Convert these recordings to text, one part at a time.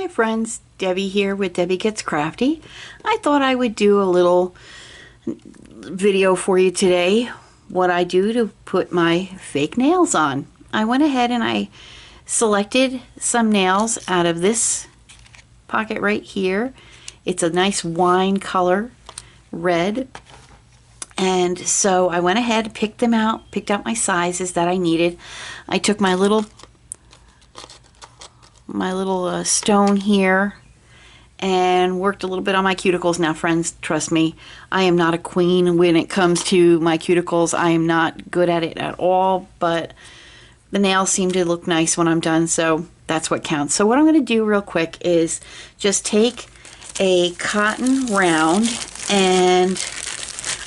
Hi friends, Debbie here with Debbie Gets Crafty. I thought I would do a little video for you today, what I do to put my fake nails on. I went ahead and I selected some nails out of this pocket right here. It's a nice wine color, red. And so I went ahead, picked them out, picked out my sizes that I needed. I took my little stone here and worked a little bit on my cuticles. Now friends, trust me, I am not a queen when it comes to my cuticles. I am not good at it at all, but the nails seem to look nice when I'm done, so that's what counts. So what I'm going to do real quick is just take a cotton round and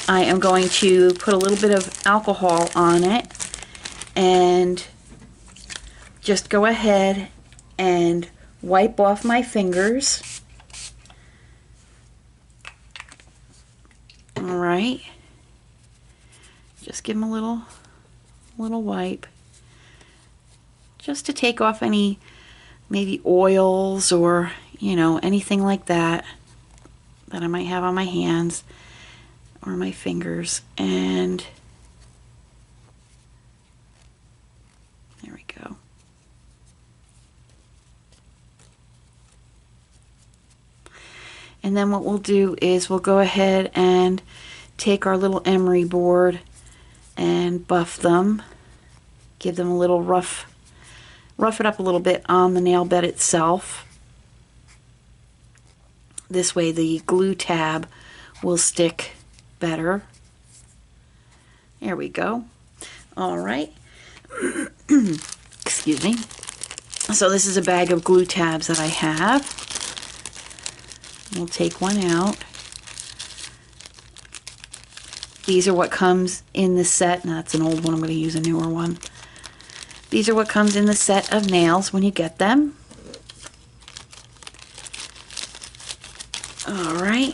I am going to put a little bit of alcohol on it and just go ahead and wipe off my fingers. All right, just give them a little wipe, just to take off any maybe oils or anything like that I might have on my hands or my fingers. And there we go. And then what we'll do is we'll go ahead and take our little emery board and buff them, give them a little rough it up a little bit on the nail bed itself. This way the glue tab will stick better. There we go. All right. Excuse me. So this is a bag of glue tabs that I have. We'll take one out. These are what comes in the set. Now that's an old one. I'm going to use a newer one. These are what comes in the set of nails when you get them. All right.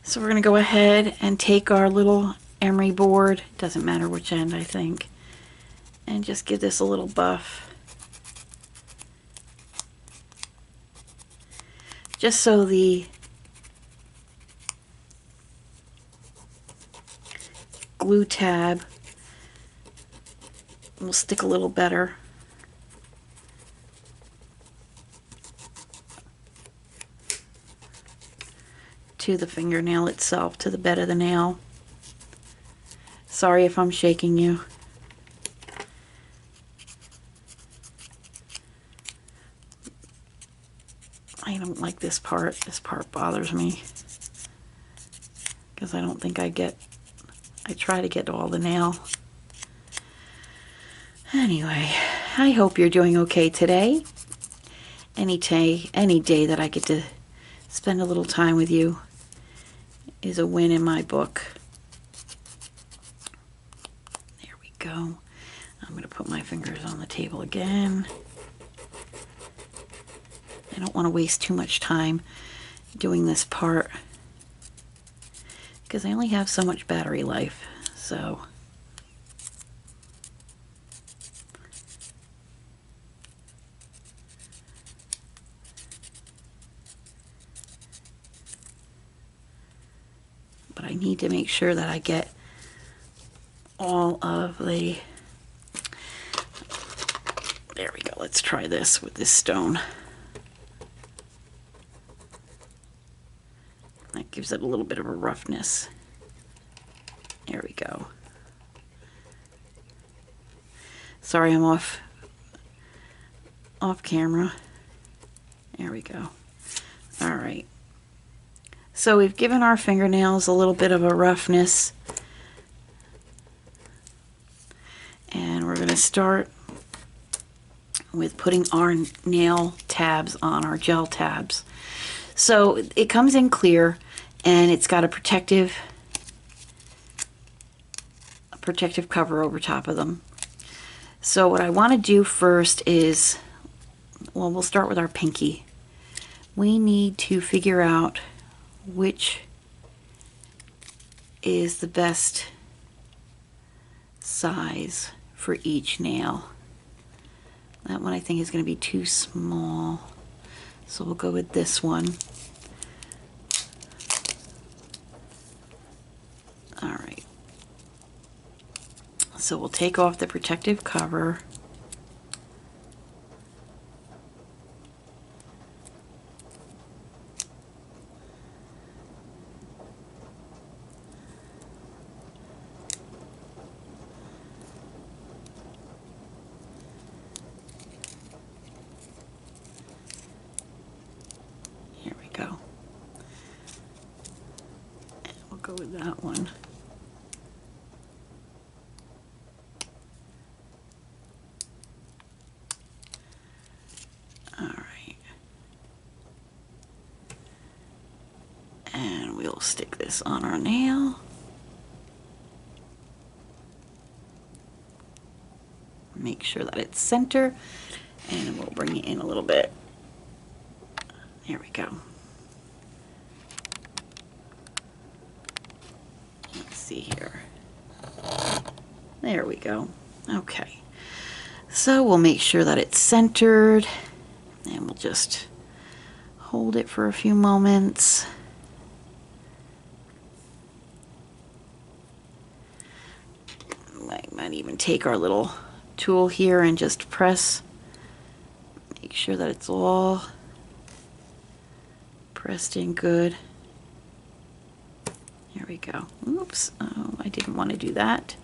So we're going to go ahead and take our little emery board, doesn't matter which end I think, and just give this a little buff. Just so the glue tab will stick a little better. To the fingernail itself, to the bed of the nail. Sorry if I'm shaking you. I don't like this part. This part bothers me because I don't think I try to get all the nail. Anyway, I hope you're doing okay today. Any day that I get to spend a little time with you is a win in my book. There we go. I'm going to put my fingers on the table again. I don't want to waste too much time doing this part because I only have so much battery life. So but I need to make sure that I get all of the, there we go. Let's try this with this stone. That gives it a little bit of a roughness. There we go. Sorry, I'm off camera. There we go. All right. So we've given our fingernails a little bit of a roughness. And we're going to start with putting our nail tabs on, our gel tabs. So it comes in clear and it's got a protective cover over top of them. So what I want to do first is, well, we'll start with our pinky. We need to figure out which is the best size for each nail. That one I think is going to be too small. So we'll go with this one. All right. So we'll take off the protective cover. Here we go. And we'll go with that one. And we'll stick this on our nail. Make sure that it's center, and we'll bring it in a little bit. There we go. Let's see here. There we go. Okay. So we'll make sure that it's centered, and we'll just hold it for a few moments. Might even take our little tool here and just press. Make sure that it's all pressed in good. There we go. Oops, oh, I didn't want to do that.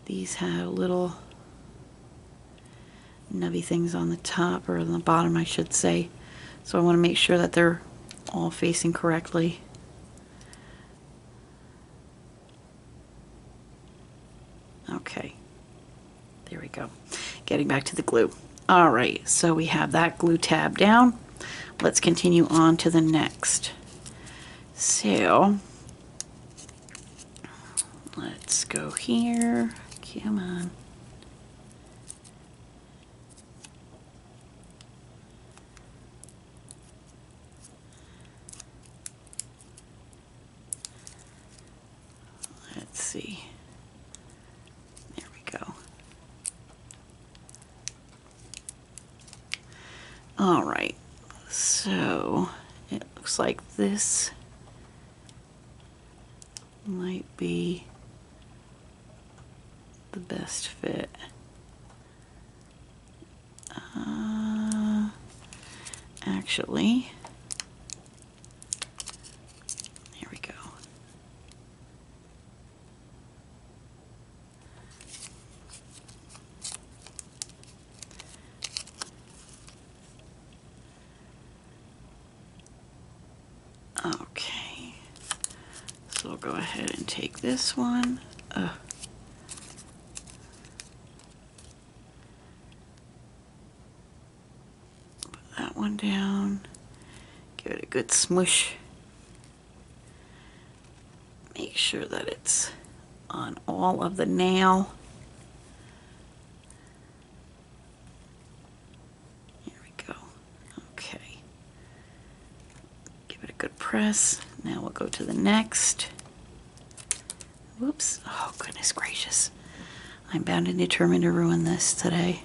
These have little nubby things on the top, or on the bottom I should say. So I want to make sure that they're all facing correctly. Okay, there we go. Getting back to the glue. All right, so we have that glue tab down. Let's continue on to the next. So let's go here. Come on. Let's see. There we go. All right, so it looks like this might be the best fit. Actually, here we go. Okay, so we'll go ahead and take this one. Put that one down. Give it a good smush. Make sure that it's on all of the nail. Here we go. Okay. Give it a good press. Now we'll go to the next. Whoops. Oh, goodness gracious. I'm bound and determined to ruin this today.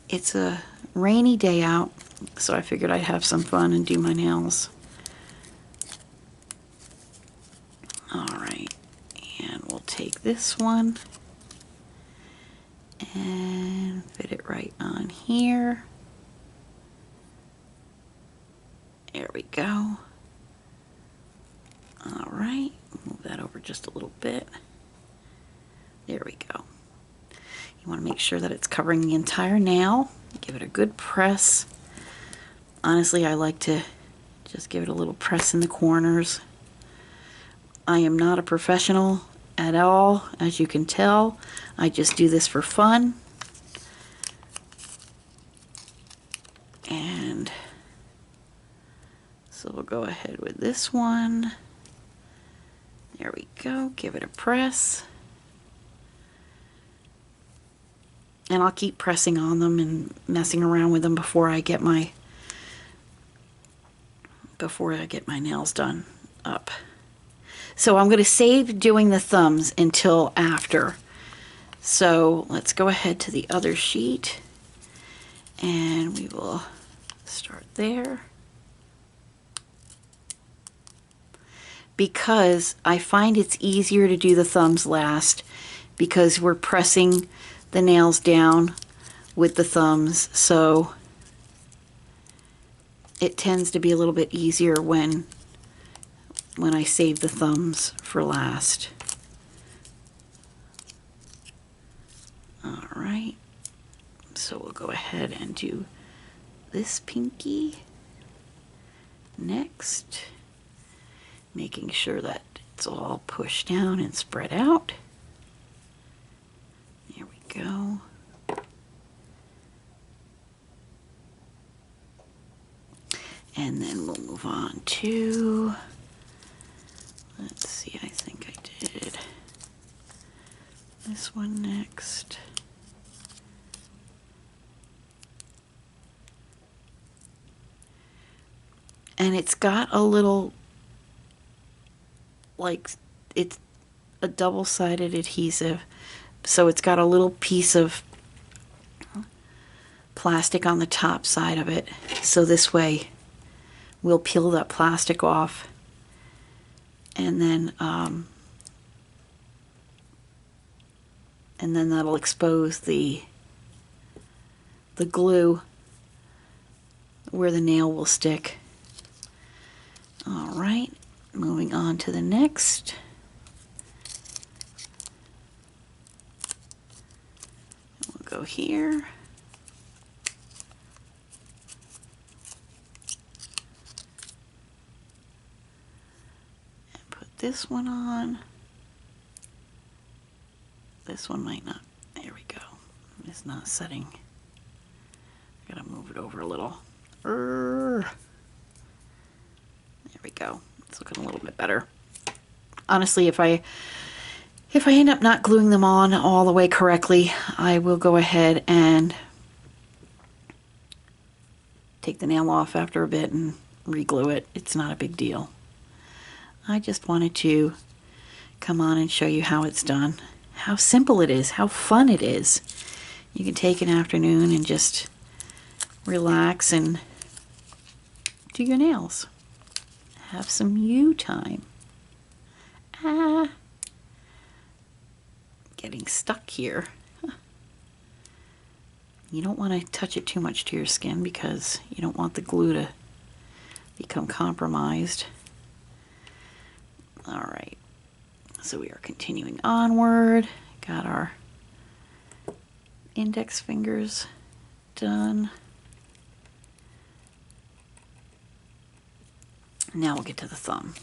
It's a rainy day out, so I figured I'd have some fun and do my nails. All right, and we'll take this one and fit it right on here. There we go. All right, move that over just a little bit. There we go. You want to make sure that it's covering the entire nail. Give it a good press. Honestly, I like to just give it a little press in the corners. I am not a professional at all, as you can tell. I just do this for fun. And so we'll go ahead with this one. There we go. Give it a press. And I'll keep pressing on them and messing around with them before I get my nails done up. So I'm going to save doing the thumbs until after So let's go ahead to the other sheet and we will start there. Because I find it's easier to do the thumbs last because we're pressing the nails down with the thumbs, so it tends to be a little bit easier when I save the thumbs for last. All right, so we'll go ahead and do this pinky next, making sure that it's all pushed down and spread out. There we go. And then we'll move on to, let's see, I think I did this one next. And it's got a little, like, it's a double-sided adhesive, so it's got a little piece of plastic on the top side of it, so this way we'll peel that plastic off, and then that'll expose the glue where the nail will stick. All right, moving on to the next. We'll go here. And put this one on. This one might not. There we go. It's not setting. Gotta move it over a little. There we go. It's looking a little bit better. Honestly, if I end up not gluing them on all the way correctly, I will go ahead and take the nail off after a bit and re-glue it. It's not a big deal. I just wanted to come on and show you how it's done. How simple it is, how fun it is. You can take an afternoon and just relax and do your nails. Have some you time. Getting stuck here. You don't want to touch it too much to your skin because you don't want the glue to become compromised. All right, so we are continuing onward. Got our index fingers done. Now we'll get to the thumb.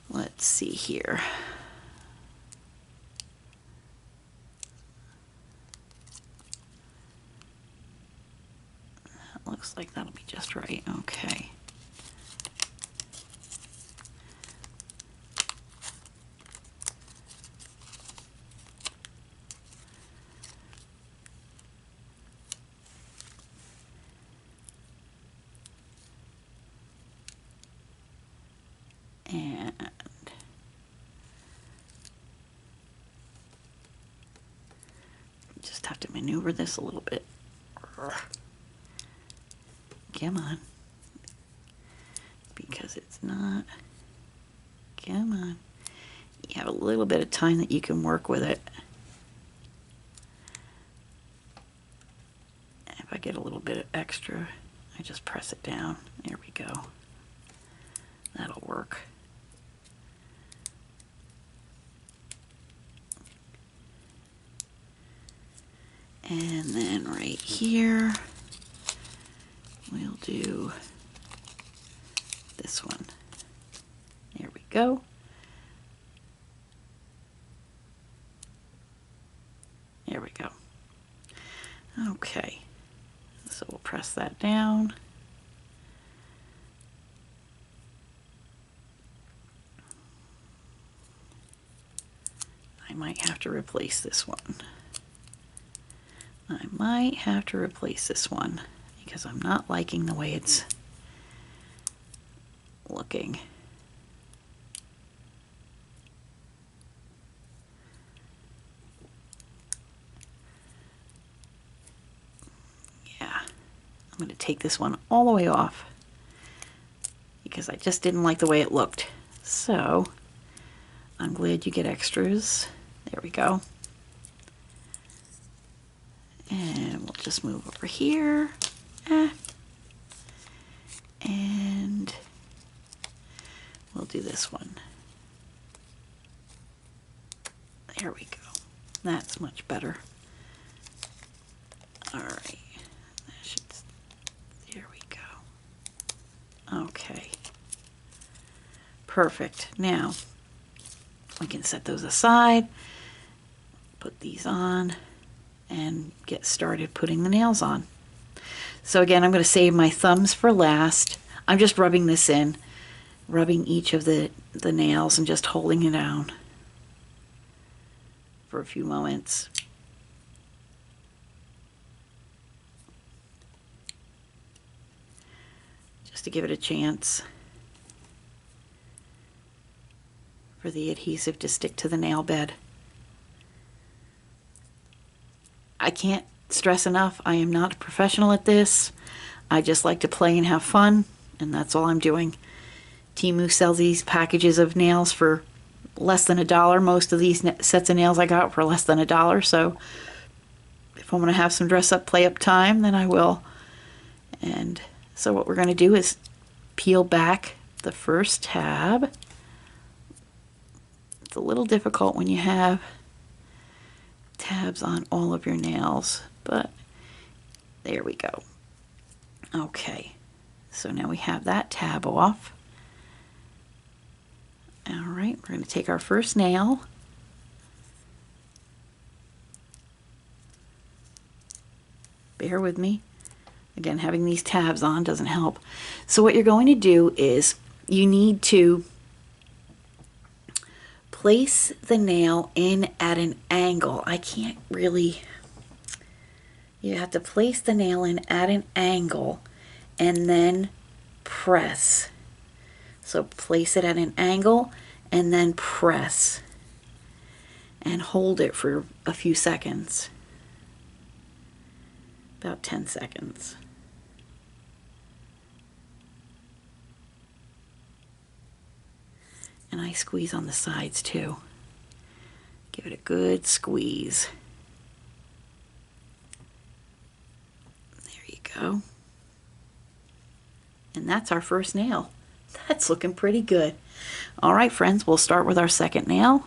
Let's see here. That looks like that'll be just right. Okay. And just have to maneuver this a little bit. Come on. Because it's not. Come on. You have a little bit of time that you can work with it. If I get a little bit extra, I just press it down. There we go. That'll work. And then right here, we'll do this one. There we go. There we go. Okay, so we'll press that down. I might have to replace this one. I might have to replace this one because I'm not liking the way it's looking. going to take this one all the way off because I just didn't like the way it looked. So I'm glad you get extras. There we go. And we'll just move over here. And we'll do this one. There we go. That's much better. All right. There we go. Okay. Perfect. Now, we can set those aside, put these on, and get started putting the nails on. So again, I'm going to save my thumbs for last. I'm just rubbing this in, rubbing each of the nails and just holding it down for a few moments. Just to give it a chance for the adhesive to stick to the nail bed. I can't stress enough, I am not a professional at this. I just like to play and have fun, and that's all I'm doing. Temu sells these packages of nails for less than $1. Most of these sets of nails I got for less than $1, so if I want to have some dress up, play up time, then I will. And so what we're going to do is peel back the first tab. It's a little difficult when you have tabs on all of your nails, but there we go. Okay, so now we have that tab off. All right, we're going to take our first nail. Bear with me. Again, having these tabs on doesn't help. So what you're going to do is you need to place the nail in at an angle. I can't really, you have to place the nail in at an angle and then press. So place it at an angle and then press and hold it for a few seconds, about 10 seconds. And I squeeze on the sides too. Give it a good squeeze. There you go. And that's our first nail. That's looking pretty good. All right, friends, we'll start with our second nail.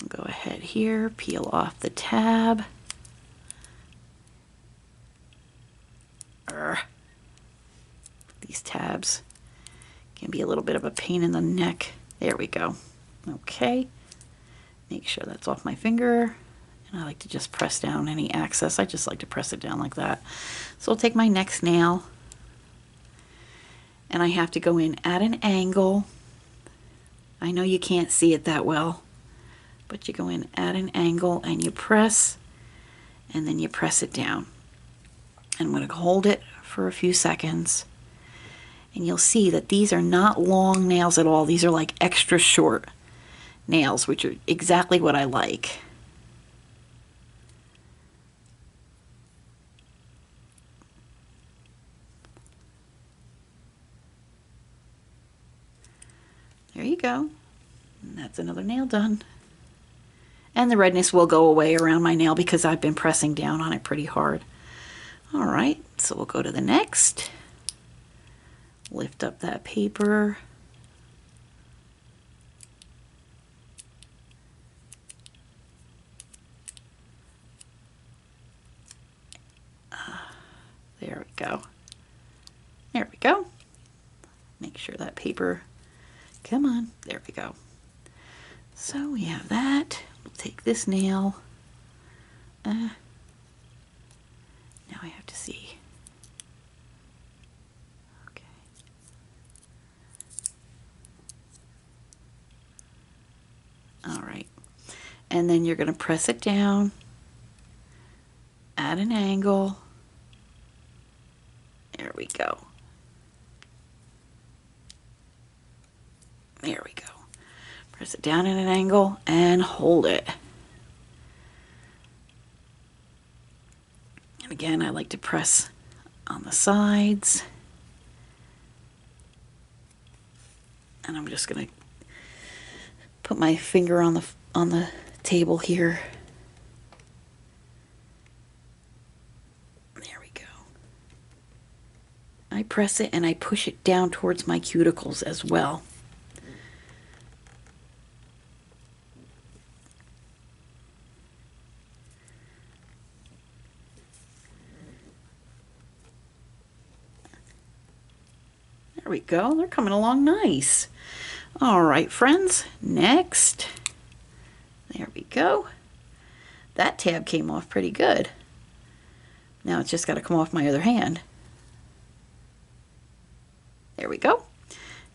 We'll go ahead here, peel off the tab. These tabs can be a little bit of a pain in the neck. There we go. Okay, make sure that's off my finger. And I like to just press down any excess. I just like to press it down like that. So I'll take my next nail, and I have to go in at an angle. I know you can't see it that well, but you go in at an angle and you press, and then you press it down. And I'm going to hold it for a few seconds, and you'll see that these are not long nails at all. These are like extra short nails, which are exactly what I like. There you go. And that's another nail done. And the redness will go away around my nail because I've been pressing down on it pretty hard. All right, so we'll go to the next. Lift up that paper. There we go. There we go. Make sure that paper, come on, there we go. So we have that. We'll take this nail. Now I have to see. Okay. All right. And then you're going to press it down at an angle. There we go. There we go. Press it down at an angle and hold it. And Again, I like to press on the sides. And I'm just going to put my finger on the table here. There we go. I press it and I push it down towards my cuticles as well. There we go. They're coming along nice. All right, friends. Next. There we go. That tab came off pretty good. Now it's just got to come off my other hand. There we go.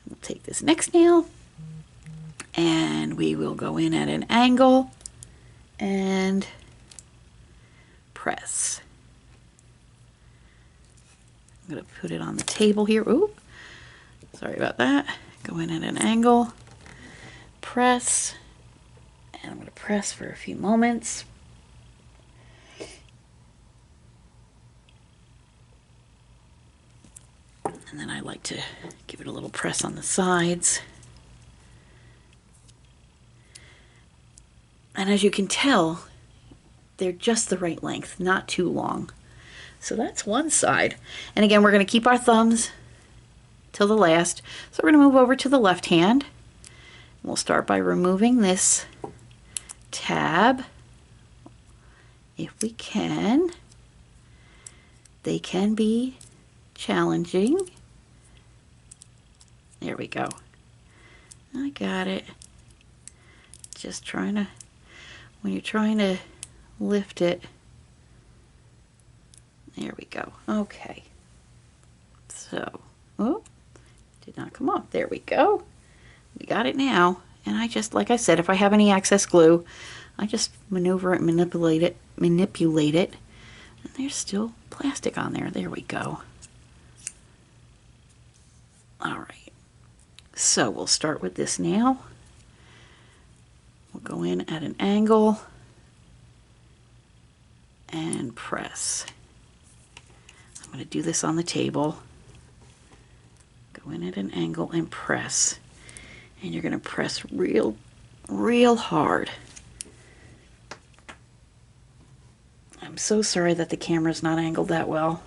We'll take this next nail and we will go in at an angle and press. I'm going to put it on the table here. Ooh, sorry about that. Go in at an angle, press, and I'm going to press for a few moments. And then I like to give it a little press on the sides. And as you can tell, they're just the right length, not too long. So that's one side. And again, we're going to keep our thumbs till the last. So we're going to move over to the left hand. We'll start by removing this tab, if we can. They can be challenging. There we go. I got it. Just trying to, when you're trying to lift it, there we go. Okay. So, oh, did not come off. There we go. We got it now. And I just, like I said, if I have any excess glue, I just maneuver it, manipulate it. And there's still plastic on there. There we go. All right. So we'll start with this nail. We'll go in at an angle and press. I'm going to do this on the table. Go in at an angle and press. And you're going to press real hard. I'm so sorry that the camera's not angled that well.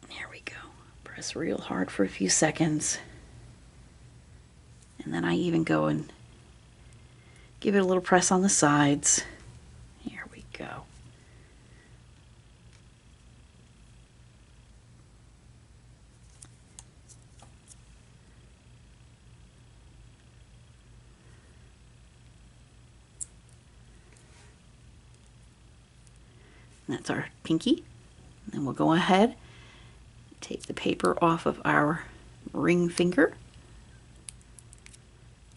There we go. Press real hard for a few seconds. And then I even go and give it a little press on the sides. Here we go. And that's our pinky. And then we'll go ahead, take the paper off of our ring finger.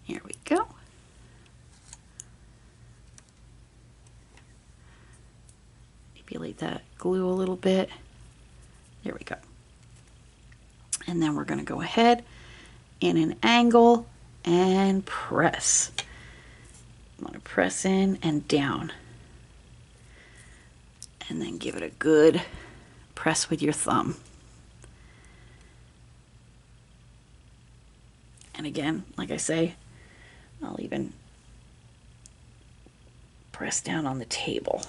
Here we go. Manipulate that glue a little bit. There we go. And then we're going to go ahead in an angle and press. I'm going to press in and down. And then give it a good press with your thumb. And again, like I say, I'll even press down on the table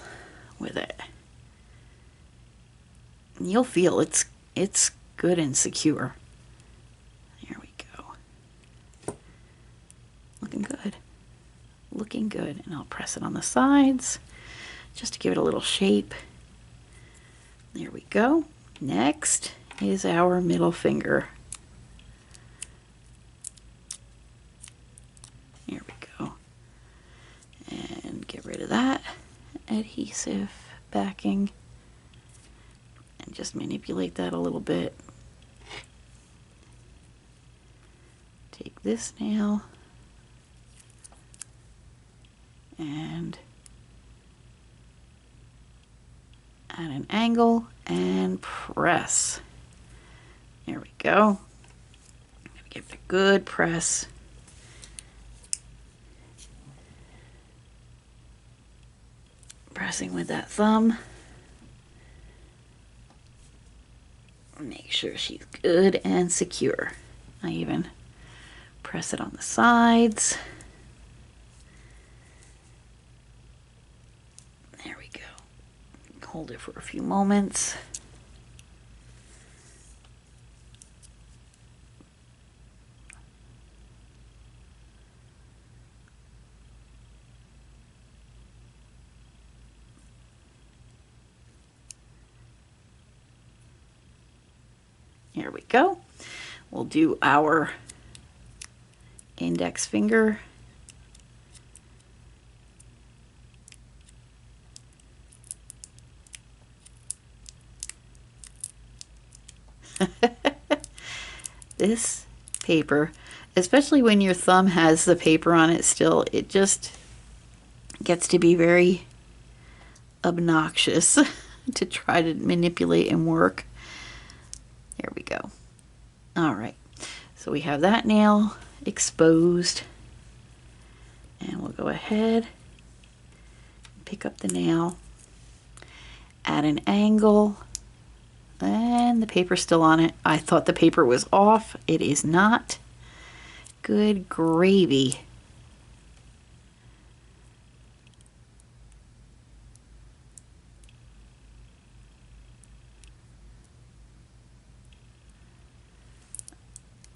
with it. And you'll feel it's good and secure. There we go. Looking good. Looking good. And I'll press it on the sides just to give it a little shape. There we go. Next is our middle finger. Here we go. And get rid of that adhesive backing and just manipulate that a little bit. Take this nail and at an angle and press. There we go. Give it a good press. Pressing with that thumb. Make sure she's good and secure. I even press it on the sides. There we go. Hold it for a few moments. Here we go. We'll do our index finger. This paper, especially when your thumb has the paper on it still, it just gets to be very obnoxious to try to manipulate and work. There we go. All right, so we have that nail exposed, and we'll go ahead, pick up the nail at an angle, and the paper's still on it. I thought the paper was off. It is not. Good gravy.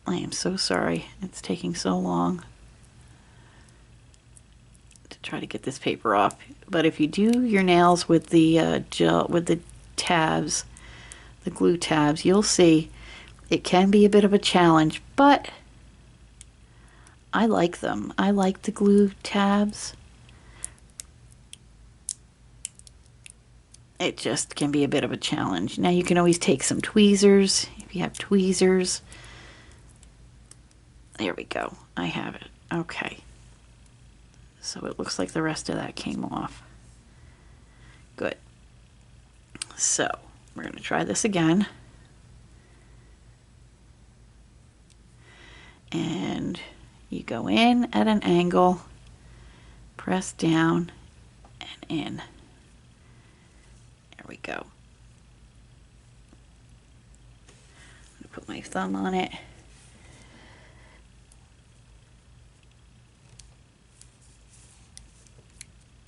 I am so sorry it's taking so long to try to get this paper off. But if you do your nails with the gel, with the tabs, the glue tabs, you'll see it can be a bit of a challenge, but I like them. I like the glue tabs. It just can be a bit of a challenge. Now you can always take some tweezers if you have tweezers. There we go. I have it. Okay. So it looks like the rest of that came off. Good. So we're going to try this again. And you go in at an angle, press down and in. There we go. I'm going to put my thumb on it.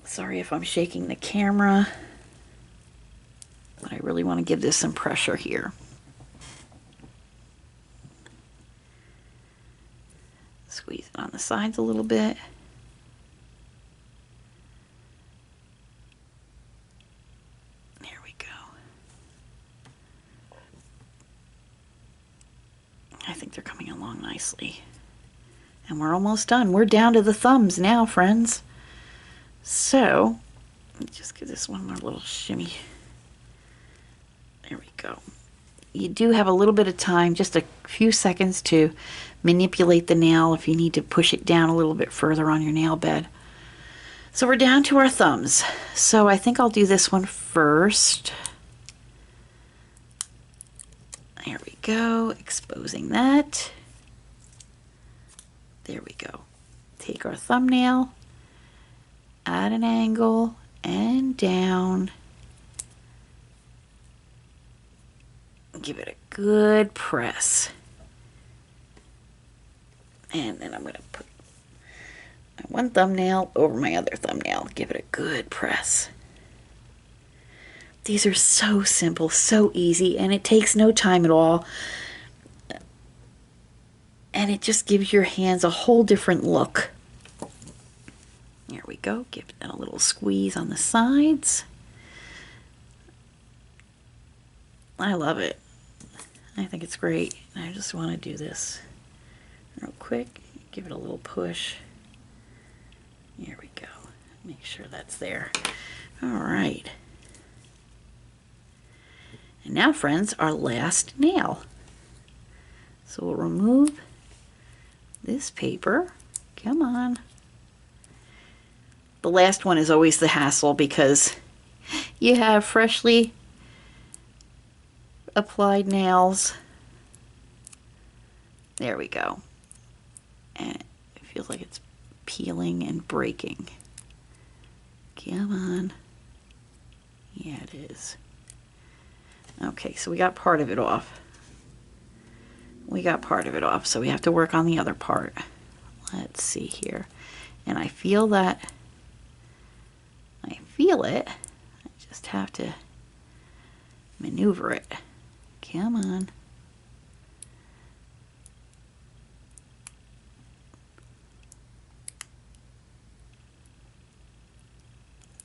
Sorry if I'm shaking the camera, but I really want to give this some pressure here. Squeeze it on the sides a little bit. There we go. I think they're coming along nicely. And we're almost done. We're down to the thumbs now, friends. So, let me just give this one more little shimmy. There we go. You do have a little bit of time, just a few seconds to manipulate the nail if you need to push it down a little bit further on your nail bed. So we're down to our thumbs. So I think I'll do this one first. There we go, exposing that. There we go. Take our thumbnail at an angle and down. Give it a good press. And then I'm going to put my one thumbnail over my other thumbnail. Give it a good press. These are so simple, so easy, and it takes no time at all. And it just gives your hands a whole different look. There we go. Give it a little squeeze on the sides. I love it. I think it's great. I just want to do this real quick. Give it a little push. Here we go. Make sure that's there. All right. And now, friends, our last nail. So we'll remove this paper. Come on. The last one is always the hassle because you have freshly applied nails. There we go. And it feels like it's peeling and breaking. Come on. is. Okay, so we got part of it off. We got part of it off, so we have to work on the other part. Let's see here. And I feel that, I feel it. I just have to maneuver it. Come on.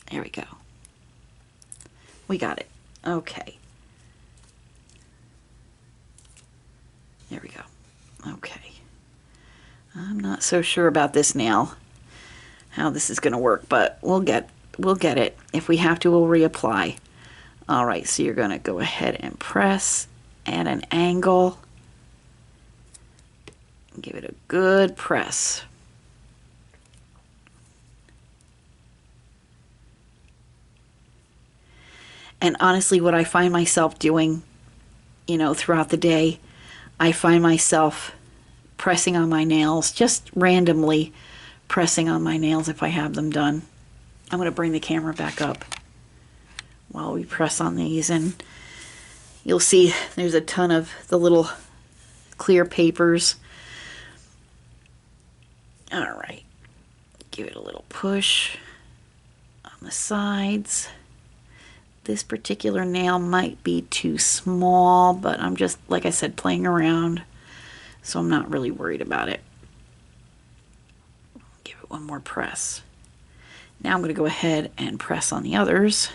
There we go. We got it. Okay. There we go. Okay. I'm not so sure about this nail, how this is going to work, but we'll get it. If we have to, we'll reapply. All right, so you're going to go ahead and press at an angle. Give it a good press. And honestly, what I find myself doing, you know, throughout the day, I find myself pressing on my nails, just randomly pressing on my nails if I have them done. I'm going to bring the camera back up while we press on these, and you'll see there's a ton of the little clear papers. All right, give it a little push on the sides. This particular nail might be too small, but I'm just, like I said, playing around, so I'm not really worried about it. Give it one more press. Now I'm going to go ahead and press on the others.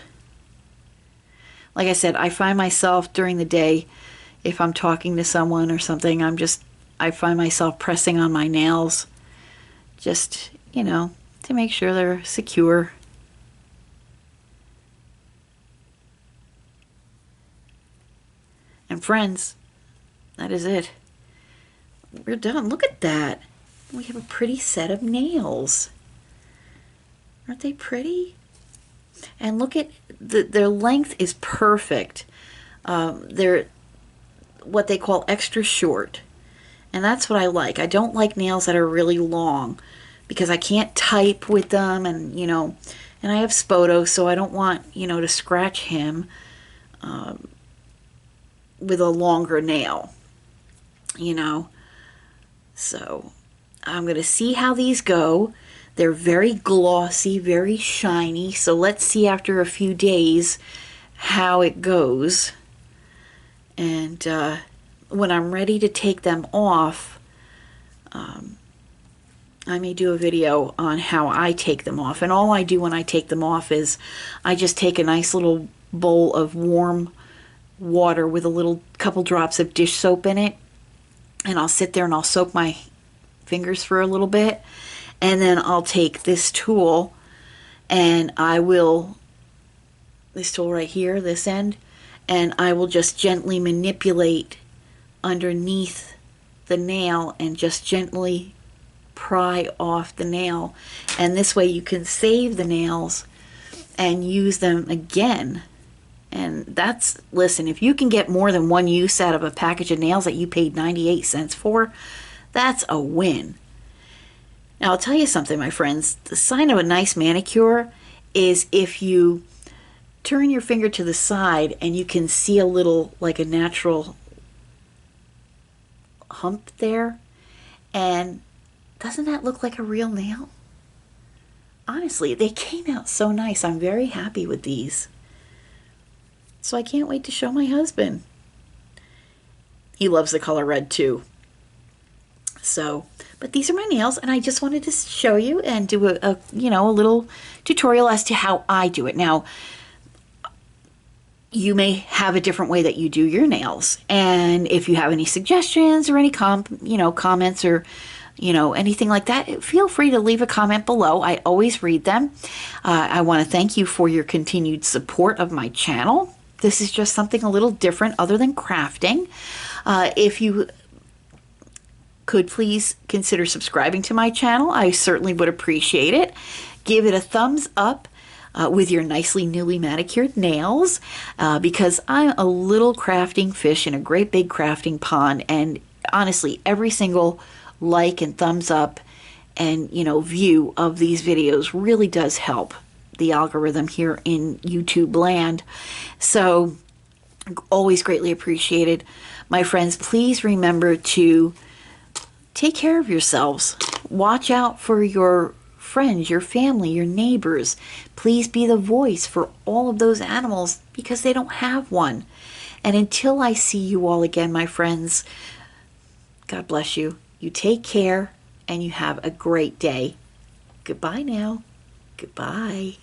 Like I said, I find myself during the day, if I'm talking to someone or something, I find myself pressing on my nails, just, you know, to make sure they're secure. And friends, that is it. We're done. Look at that. We have a pretty set of nails. Aren't they pretty? And look at their length is perfect. They're what they call extra short. And that's what I like. I don't like nails that are really long because I can't type with them, and you know, and I have Spoto, so I don't want, you know, to scratch him with a longer nail, you know. So I'm going to see how these go. They're very glossy, very shiny, so let's see after a few days how it goes. And when I'm ready to take them off, I may do a video on how I take them off. And all I do when I take them off is I just take a nice little bowl of warm water with a little couple drops of dish soap in it, and I'll sit there and I'll soak my fingers for a little bit, and then I'll take this tool and this tool right here, this end, and I will just gently manipulate underneath the nail and just gently pry off the nail, and this way you can save the nails and use them again. And that's, listen, if you can get more than one use out of a package of nails that you paid 98 cents for, that's a win. Now, I'll tell you something, my friends. The sign of a nice manicure is if you turn your finger to the side and you can see a little, like a natural hump there. And doesn't that look like a real nail? Honestly, they came out so nice. I'm very happy with these. So I can't wait to show my husband. He loves the color red too. So, but these are my nails, and I just wanted to show you and do a little tutorial as to how I do it. Now, you may have a different way that you do your nails, and if you have any suggestions or any comments or anything like that, feel free to leave a comment below. I always read them. I want to thank you for your continued support of my channel. This is just something a little different other than crafting. If you could please consider subscribing to my channel, I certainly would appreciate it. Give it a thumbs up with your nicely newly manicured nails, because I'm a little crafting fish in a great big crafting pond, and honestly, every single like and thumbs up and view of these videos really does help. the algorithm here in YouTube land. So always greatly appreciated. My friends, please remember to take care of yourselves. Watch out for your friends, your family, your neighbors. Please be the voice for all of those animals because they don't have one. And until I see you all again, my friends, God bless you. You take care and you have a great day. Goodbye now. Goodbye.